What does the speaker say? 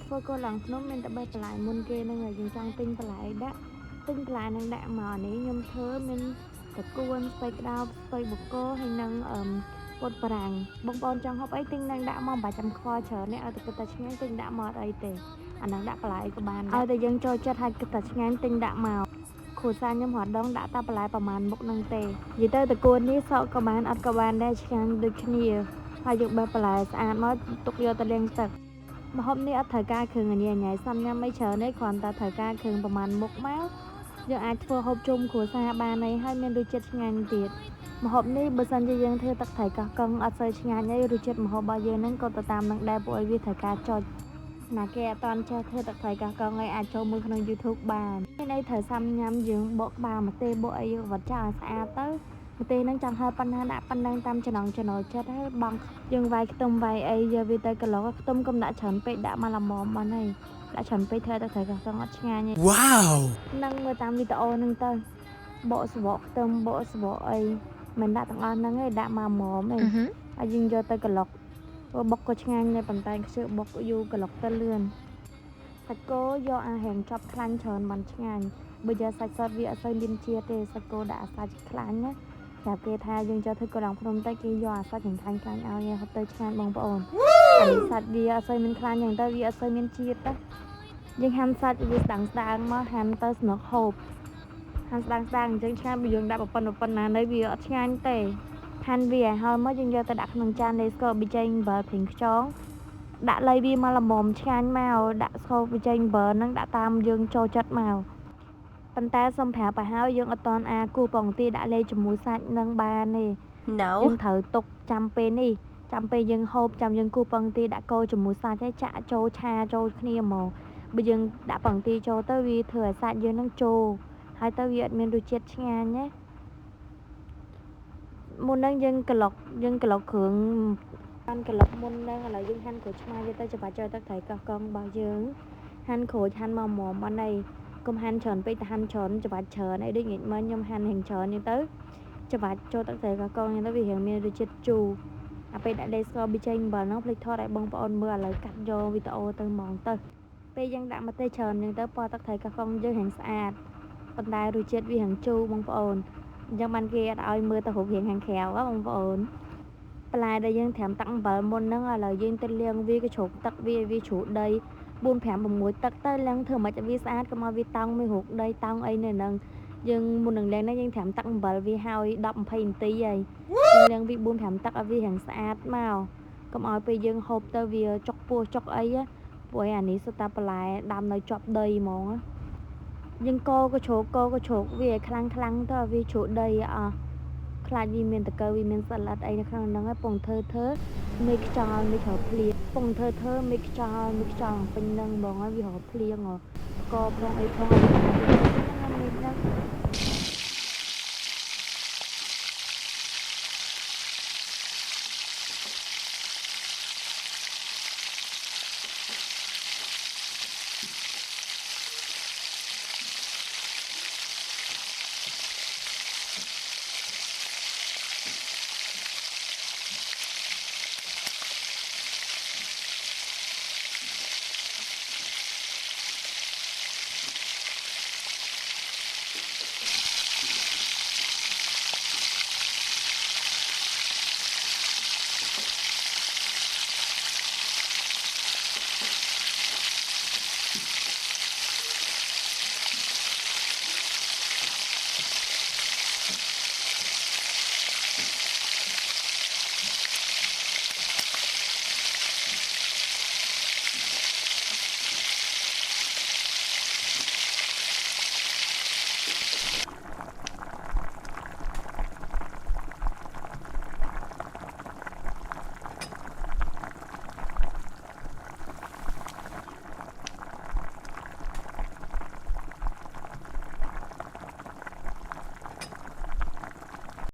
ធ្វើកូនឡើងភ្នំមានតែបេះបន្លែមុនគេនឹងហើយយើងចង់ទិញបន្លែដាក់ទិញបន្លែនឹងដាក់មកនេះខ្ញុំធ្វើមានតកួនស្ពៃក្តោបស្ពៃបកគោហើយនឹងពុតបារាំងបងប្អូនចង់ហូបអីទិញនឹងដាក់មកមិនបាច់ចាំខ្វល់ច្រើនទេឲ្យតែគិតតែឆ្ងាញ់ទិញដាក់មកអត់អីទេអានឹងដាក់បន្លែក៏បានឲ្យតែយើងចូលចិត្តឲ្យគិតតែឆ្ងាញ់ទិញដាក់មកគ្រួសារខ្ញុំរត់ដងដាក់តែបន្លែប្រហែលមុខនឹងទេនិយាយទៅតកួននេះសក់ក៏បានអត់ក៏បានដែរឆ្ងាញ់ដូចគ្នាហើយយកបេះបន្លែស្អាតមកទុកយកទៅលាងទឹកម្ហូបនេះអត់ត្រូវការគ្រឿងញ៉ៃសំញ៉ាំមិនច្រើនទេគ្រាន់តែត្រូវការគ្រឿងប្រហែលមុខមកយើងអាចធ្វើហូបជុំគ្រួសារបានហើយមានរសជាតិឆ្ងាញ់ទៀតម្ហូបនេះបើសិនជាយើងធ្វើទឹកត្រីកោះកុងអត់សូវឆ្ងាញ់ទេរសជាតិម្ហូបរបស់យើងហ្នឹងក៏ទៅតាមនឹងដែរពួកឲ្យវាត្រូវការចុចណាគេអត់តន់ចេះធ្វើទឹកត្រីកោះកុងឲ្យអាចចូលមើលក្នុង YouTube បានមានអីត្រូវសាំញ៉ាំយើងបកក្បាលម្ទេសបកអីវត្តចាស់ឲ្យស្អាតទៅម្ទេសហ្នឹងចង់ហៅប៉ុណ្ណាដាក់ប៉ុណ្ណឹងតាមចំណង់ចំណូលចិត្តហើយបងយើងវាយខ្ទឹមវាយអីយកវាទៅក្លុកខ្ទឹមកុំដាក់ច្រើនពេកដាក់មកល្មមបានហើយដាក់ច្រើនពេកធ្វើទៅត្រីកោះកុងអត់ឆ្ងាញ់ទេវ៉ាវនឹងមើលតាមវីដេអូហ្នឹងទៅបកស្បកខ្ទឹមបកស្បកអីមិនដាក់ទាំងអស់ហ្នឹងឯងដាក់មកល្មមឯងហើយយើងយកទៅក្លុកបុកក៏ឆ្ងាញ់ដែរប៉ុន្តែខ្ជិលបុកយូរក្លុកទៅលឿនសាច់គោយកអាហារចប់ខ្លាញ់ច្រើនមិនឆ្ងាញ់បើយកសាច់សតវាអត់សូវមានជាតិទេសាច់គោដាក់អាសាច់ខ្លាញ់ណាប្រាប់គេថាយើងចូលធ្វើកន្លងភ្នំទៅគេយកអាសាច់ខ្លាញ់ខ្លាញ់ឲ្យហូបទៅឆ្ងាញ់បងប្អូនអានេះសាច់វាអត់សូវមានខ្លាញ់យ៉ាងទៅវាអត់សូវមានជាតិទេយើងហាន់សាច់វាស្ដាងមកហាន់ទៅស្នុកហូបហាន់ស្ដាងអញ្ចឹងឆ្ងាញ់បើយើងដាក់ប៉ុណ្ណានៅវាអត់ឆ្ងាញ់ទេហាន់វាហើយមកយើងយកទៅដាក់ក្នុងចានលេស្កប៊ីចេងអំបិលព្រីងខ្យងដាក់លៃវាមកល្មមឆ្ងាញ់មកដាក់ស្កប៊ីចេងអំបិលហ្នឹងដាក់តាមយើងចូលចិត្តមកប៉ុន្តែសុំប្រាប់ឲ្យហើយយើងអត់តន់គូប៉ុងទីដាក់លេជាមួយសាច់នឹងបានទេយើងត្រូវទុកចាំពេលនេះចាំពេលយើងហូបចាំយើងគូប៉ុងទីដាក់កូរជាមួយសាច់ហើយចាក់ចូលឆាចូលគ្នាមកបើយើងដាក់ប៉ុងទីចូលទៅវាធ្វើឲ្យសាច់យើងនឹងចូលហើយទៅវាអត់មានរសជាតិឆ្ងាញ់ណាមុនហ្នឹងយើងក្លុកគ្រឿងបានក្លុកមុនហ្នឹងឥឡូវយើងហាន់ក្រូចឆ្មាយកទៅច្បាច់ចូលទឹកត្រីកោះកុងរបស់យើងហាន់ក្រូចហាន់មកមុំអត់អីកុំហាន់ច្រើនពេកតែហាន់ច្រើនច្បាច់ច្រើនអីដូចងាយមើលខ្ញុំហាន់ហិងច្រើនហ្នឹងទៅច្បាច់ចូលទឹកត្រីកោះកុងហ្នឹងទៅវារៀងមានរសជាតិជូរអាពេលដាក់ដេស្កប៊ីចេងអំបិលហ្នឹងភ្លេចថតឲ្យបងប្អូនមើលឥឡូវកាត់យកវីដេអូទៅហ្មងទៅពេលយើងដាក់ម្ទេសច្រើនហ្នឹងទៅពណ៌ទឹកត្រីកោះកុងយើងរៀងស្អាតប៉ុន្តែរសជាតិវារៀងជូរបងប្អូនអញ្ចឹងបានគេអត់ឲ្យមើលទៅរូបរាងខាងក្រៅបងប្អូនបន្លែដែលយើងត្រាំទឹកអំបិលមុនហ្នឹងឥឡូវយើងទៅលាងវាក៏ជ្រោកទឹកវាជ្រោកដី4 5 6ទឹកទៅលាងធ្វើមិនឲ្យវាស្អាតកុំឲ្យវាតោងមានរូបដីតោងអីនៅហ្នឹងយើងមុននឹងលាងហ្នឹងយើងត្រាំទឹកអំបិលវាហើយ10 20នាទីហើយយើងលាងវា4 5ទឹកឲ្យវារាងស្អាតមកកុំឲ្យពេលយើងហូបទៅវាចុកពោះចុកអីព្រោះអានេះសុទ្ធតែបន្លែដាំនៅជាប់ដីហ្មងយើងកក៏ជ្រោកវាឲ្យខ្លាំងទៅវាជ្រោកដីអស់ខ្លាចវាមានតកើវាមានសត្វល្អិតអីនៅក្នុងហ្នឹងពងធ្វើមេខ្យល់មេរកភ្លៀងពងធ្វើមេខ្យល់ពេញហ្នឹងហ្មងហើយវារកភ្លៀងកផងអីផងហ្នឹង